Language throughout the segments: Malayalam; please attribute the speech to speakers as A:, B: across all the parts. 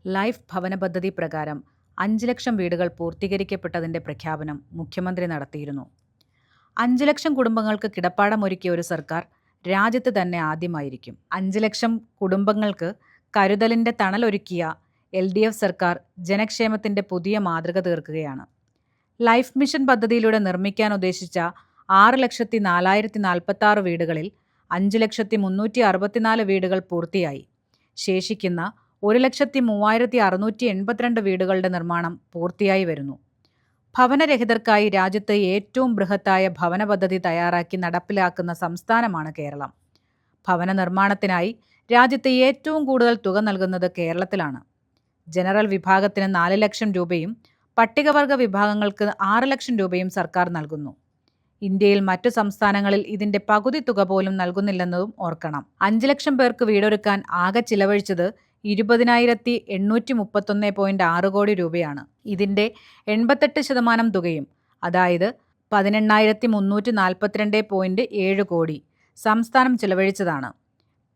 A: ലൈഫ് ഭവന പദ്ധതി പ്രകാരം 5 ലക്ഷം വീടുകൾ പൂർത്തീകരിക്കപ്പെട്ടതിന്റെ പ്രഖ്യാപനം മുഖ്യമന്ത്രി നടത്തിയിരുന്നു. 5 ലക്ഷം കുടുംബങ്ങൾക്ക് കിടപ്പാടമൊരുക്കിയ ഒരു സർക്കാർ രാജ്യത്ത് തന്നെ ആദ്യമായിരിക്കും. 5 ലക്ഷം കുടുംബങ്ങൾക്ക് കരുതലിന്റെ തണലൊരുക്കിയ LDF സർക്കാർ ജനക്ഷേമത്തിന്റെ പുതിയ മാതൃക തീർക്കുകയാണ്. ലൈഫ് മിഷൻ പദ്ധതിയിലൂടെ നിർമ്മിക്കാൻ ഉദ്ദേശിച്ച 6,04,046 വീടുകളിൽ 5,364,000 വീടുകൾ പൂർത്തിയായി. ശേഷിക്കുന്ന 1,03,682 വീടുകളുടെ നിർമ്മാണം പൂർത്തിയായി വരുന്നു. ഭവനരഹിതർക്കായി രാജ്യത്ത് ഏറ്റവും ബൃഹത്തായ ഭവന പദ്ധതി തയ്യാറാക്കി നടപ്പിലാക്കുന്ന സംസ്ഥാനമാണ് കേരളം. ഭവന നിർമ്മാണത്തിനായി രാജ്യത്ത് ഏറ്റവും കൂടുതൽ തുക നൽകുന്നത് കേരളത്തിലാണ്. ജനറൽ വിഭാഗത്തിന് 4 ലക്ഷം രൂപയും പട്ടികവർഗ വിഭാഗങ്ങൾക്ക് 6 ലക്ഷം രൂപയും സർക്കാർ നൽകുന്നു. ഇന്ത്യയിൽ മറ്റു സംസ്ഥാനങ്ങളിൽ ഇതിന്റെ പകുതി തുക പോലും നൽകുന്നില്ലെന്നതും ഓർക്കണം. 5 ലക്ഷം പേർക്ക് വീടൊരുക്കാൻ ആകെ ചിലവഴിച്ചത് 20,831.6 കോടി രൂപയാണ്. ഇതിന്റെ 88% തുകയും, അതായത് 18,342.7 കോടി സംസ്ഥാനം ചിലവഴിച്ചതാണ്.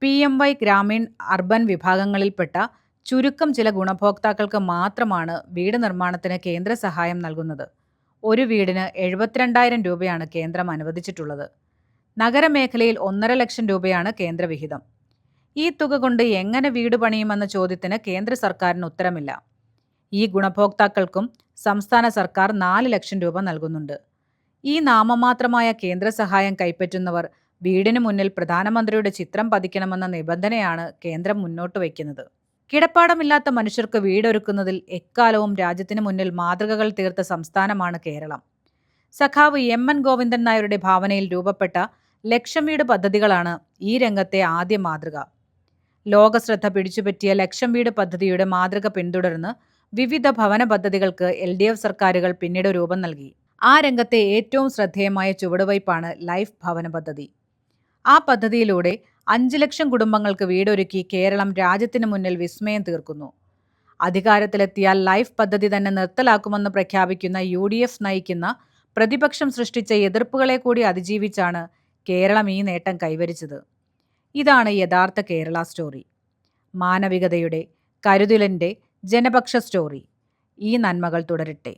A: PMY ഗ്രാമീൺ അർബൻ വിഭാഗങ്ങളിൽപ്പെട്ട ചുരുക്കം ചില ഗുണഭോക്താക്കൾക്ക് മാത്രമാണ് വീട് നിർമ്മാണത്തിന് കേന്ദ്ര സഹായം നൽകുന്നത്. ഒരു വീടിന് 72,000 രൂപയാണ് കേന്ദ്രം അനുവദിച്ചിട്ടുള്ളത്. നഗരമേഖലയിൽ 1.5 ലക്ഷം രൂപയാണ് കേന്ദ്രവിഹിതം. ഈ തുക കൊണ്ട് എങ്ങനെ വീട് പണിയുമെന്ന ചോദ്യത്തിന് കേന്ദ്ര സർക്കാരിന് ഉത്തരമില്ല. ഈ ഗുണഭോക്താക്കൾക്കും സംസ്ഥാന സർക്കാർ 4 ലക്ഷം രൂപ നൽകുന്നുണ്ട്. ഈ നാമമാത്രമായ കേന്ദ്ര സഹായം കൈപ്പറ്റുന്നവർ വീടിന് മുന്നിൽ പ്രധാനമന്ത്രിയുടെ ചിത്രം പതിക്കണമെന്ന നിബന്ധനയാണ് കേന്ദ്രം മുന്നോട്ട് വയ്ക്കുന്നത്. കിടപ്പാടമില്ലാത്ത മനുഷ്യർക്ക് വീടൊരുക്കുന്നതിൽ എക്കാലവും രാജ്യത്തിന് മുന്നിൽ മാതൃകകൾ തീർത്ത സംസ്ഥാനമാണ് കേരളം. സഖാവ് MN ഗോവിന്ദൻ നായരുടെ ഭാവനയിൽ രൂപപ്പെട്ട ലക്ഷം വീട് പദ്ധതികളാണ് ഈ രംഗത്തെ ആദ്യ മാതൃക. ലോകശ്രദ്ധ പിടിച്ചുപറ്റിയ ലക്ഷം വീട് പദ്ധതിയുടെ മാതൃക പിന്തുടർന്ന് വിവിധ ഭവന പദ്ധതികൾക്ക് LDF സർക്കാരുകൾ പിന്നീട് രൂപം നൽകി. ആ രംഗത്തെ ഏറ്റവും ശ്രദ്ധേയമായ ചുവടുവയ്പ്പാണ് ലൈഫ് ഭവന പദ്ധതി. ആ പദ്ധതിയിലൂടെ 5 ലക്ഷം കുടുംബങ്ങൾക്ക് വീടൊരുക്കി കേരളം രാജ്യത്തിന് മുന്നിൽ വിസ്മയം തീർക്കുന്നു. അധികാരത്തിലെത്തിയാൽ ലൈഫ് പദ്ധതി തന്നെ നിർത്തലാക്കുമെന്ന് പ്രഖ്യാപിക്കുന്ന UDF നയിക്കുന്ന പ്രതിപക്ഷം സൃഷ്ടിച്ച എതിർപ്പുകളെ കൂടി അതിജീവിച്ചാണ് കേരളം ഈ നേട്ടം കൈവരിച്ചത്. ഇതാണ് യഥാർത്ഥ കേരള സ്റ്റോറി. മാനവികതയുടെ, കരുതലിൻ്റെ ജനപക്ഷ സ്റ്റോറി. ഈ നന്മകൾ തുടരട്ടെ.